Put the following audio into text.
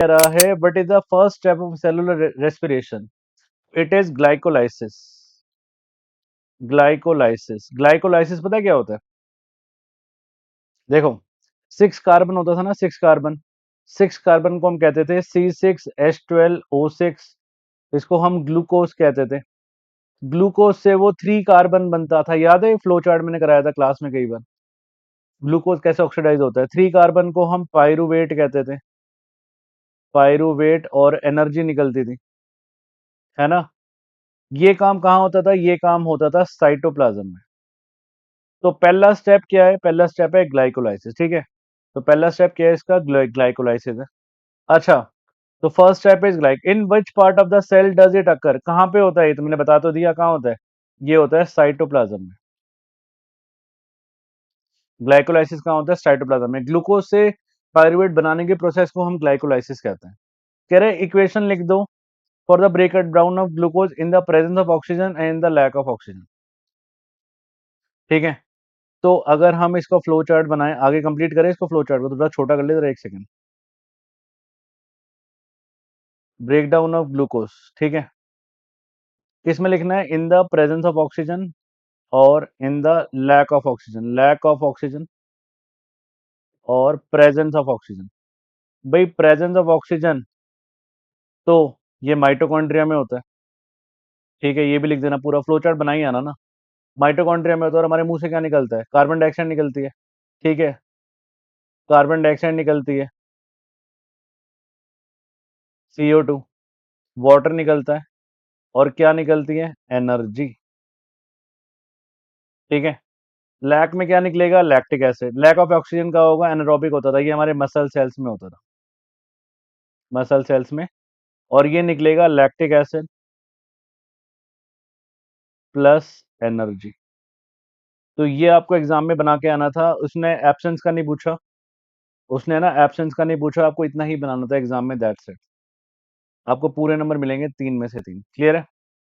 कह रहा है what is the first step of cellular respiration? It is glycolysis. Glycolysis, glycolysis पता है क्या होता है? देखो, 6 कार्बन होता था ना, 6 कार्बन। 6 कार्बन को हम कहते थे C6H12O6। इसको हम ग्लूकोज कहते थे। ग्लूकोज से वो 3 कार्बन बनता था, याद है? फ्लो चार्ट मैंने कराया था क्लास में कई बार। ग्लूकोज कैसे ऑक्सीडाइज होता है? 3 कार्बन को हम पायरुवेट कहते थे। पायरुवेट, और एनर्जी निकलती थी, है ना? ये काम कहाँ होता था? ये काम होता था साइटोप्लाज्म में। तो पहला स्टेप क्या है? पहला स्टेप है ग्लाइकोलाइसिस, ठीक है? तो पहला स्टेप क्या है इसका? ग्लाइकोलाइसिस है। अच्छा, तो first step is glyc in which part of the cell does it occur? कहाँ पे होता है ये? तो मैंने बता तो दिया कहाँ होता है। ये होता है साइटोप्लाज्म में। ग्लाइकोलाइसिस कहाँ होता है? साइटोप्लाज्म में। ग्लूकोज से पायरुवेट बनाने के प्रोसेस को हम ग्लाइकोलाइसिस कहते हैं। कह रहे इक्वेशन लिख दो for the breakup down of glucose in the presence of oxygen and in the lack of oxygen. ठीक है, तो अगर हम इसको फ्लो चार्ट बनाएं, आगे कंप्लीट करें इसको, फ्लो चार्ट को थोड़ा छोटा कर ले जरा, एक second. Break down of glucose, ठीक है? किस में लिखना है? In the presence of oxygen और in the lack of oxygen. Lack of oxygen और प्रेजेंस ऑफ ऑक्सीजन। भाई प्रेजेंस ऑफ ऑक्सीजन तो ये माइटोकॉन्ड्रिया में होता है, ठीक है? ये भी लिख देना, पूरा फ्लो चार्ट बनाई आना ना। माइटोकॉन्ड्रिया में होता है, और हमारे मुंह से क्या निकलता है? कार्बन डाइऑक्साइड निकलती है, ठीक है? कार्बन डाइऑक्साइड निकलती है, CO2, वाटर निकलता है, और क्या निकलती है? एनर्जी, ठीक है? लैक में क्या निकलेगा? Lactic acid. Lack of oxygen का होगा? एनारोबिक होता था, ये हमारे मसल सेल्स में होता था, मसल सेल्स में। और ये निकलेगा लैक्टिक एसिड प्लस एनर्जी। तो ये आपको एग्जाम में बना के आना था। उसने एब्सेंस का नहीं पूछा, उसने ना एब्सेंस का नहीं पूछा, आपको इतना ही बनाना था एग्जाम में, दैट्स इट। आपको पूरे नंबर मिलेंगे 3 में से 3। क्लियर है?